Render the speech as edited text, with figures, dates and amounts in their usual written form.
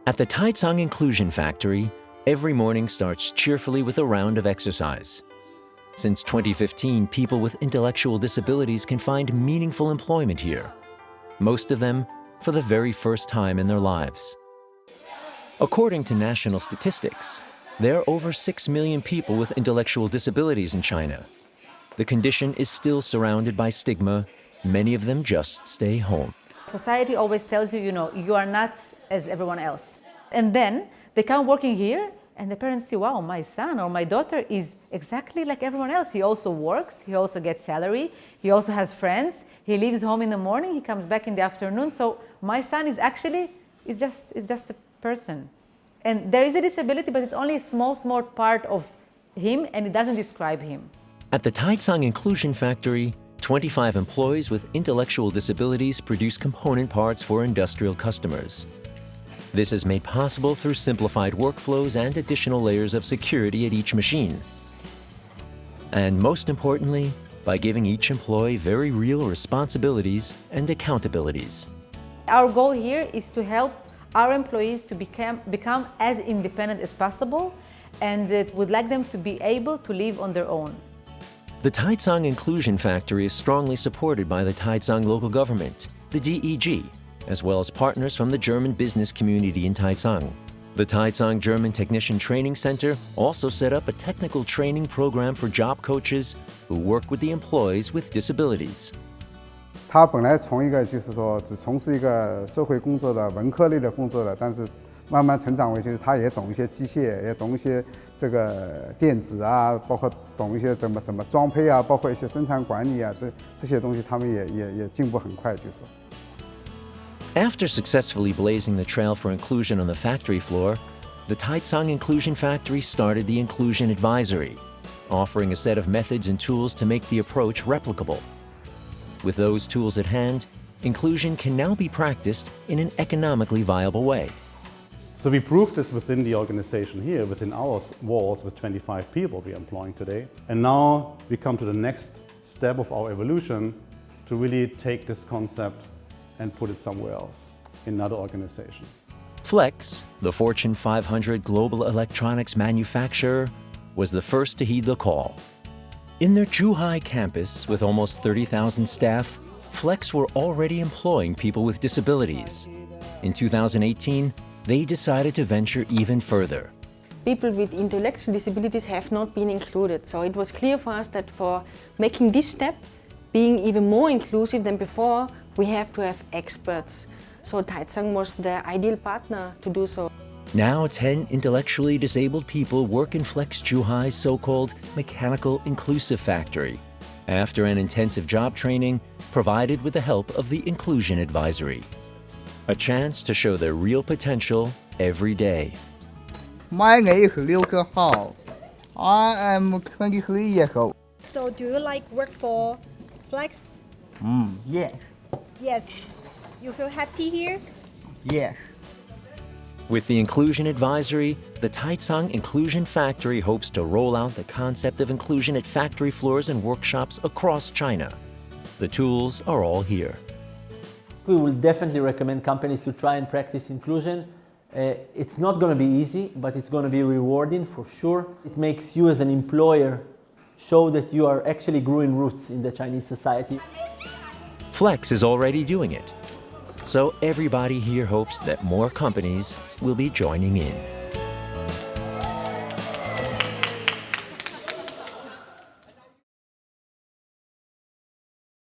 At the Taicang Inclusion Factory, every morning starts cheerfully with a round of exercise. Since 2015, people with intellectual disabilities can find meaningful employment here, most of them for the very first time in their lives. According to national statistics, there are over 6 million people with intellectual disabilities in China. The condition is still surrounded by stigma. Many of them just stay home. Society always tells you, you are not as everyone else. And then they come working here and the parents see, wow, my son or my daughter is exactly like everyone else. He also works, he also gets salary, he also has friends, he leaves home in the morning, he comes back in the afternoon. So my son is just a person. And there is a disability, but it's only a small part of him and it doesn't describe him. At the Taicang Inclusion Factory, 25 employees with intellectual disabilities produce component parts for industrial customers. This is made possible through simplified workflows and additional layers of security at each machine. And most importantly, by giving each employee very real responsibilities and accountabilities. Our goal here is to help our employees to become as independent as possible, and it would like them to be able to live on their own. The Taicang Inclusion Factory is strongly supported by the Taicang local government, the DEG, as well as partners from the German business community in Taicang. The Taicang German Technician Training Center also set up a technical training program for job coaches who work with the employees with disabilities. 他本来从一个就是说只从事一个社会工作的文科类的工作的，但是慢慢成长为就是他也懂一些机械，也懂一些这个电子啊，包括懂一些怎么装配啊，包括一些生产管理啊，这些东西他们也进步很快，就是说。After successfully blazing the trail for inclusion on the factory floor, the Taicang Inclusion Factory started the Inclusion Advisory, offering a set of methods and tools to make the approach replicable. With those tools at hand, inclusion can now be practiced in an economically viable way. So we proved this within the organization here, within our walls with 25 people we are employing today. And now we come to the next step of our evolution to really take this concept and put it somewhere else, in another organization. Flex, the Fortune 500 global electronics manufacturer, was the first to heed the call. In their Zhuhai campus, with almost 30,000 staff, Flex were already employing people with disabilities. In 2018, they decided to venture even further. People with intellectual disabilities have not been included, so it was clear for us that for making this step, being even more inclusive than before, we have to have experts. So Taicang was the ideal partner to do so. Now 10 intellectually disabled people work in Flex Zhuhai's so-called Mechanical Inclusive Factory, after an intensive job training provided with the help of the Inclusion Advisory. A chance to show their real potential every day. My name is 6号. I am 23 years old. So do you like work for Flex? Yes. Yes. You feel happy here? Yes. With the Inclusion Advisory, the Taicang Inclusion Factory hopes to roll out the concept of inclusion at factory floors and workshops across China. The tools are all here. We will definitely recommend companies to try and practice inclusion. It's not going to be easy, but it's going to be rewarding for sure. It makes you as an employer show that you are actually growing roots in the Chinese society. Flex is already doing it. So everybody here hopes that more companies will be joining in.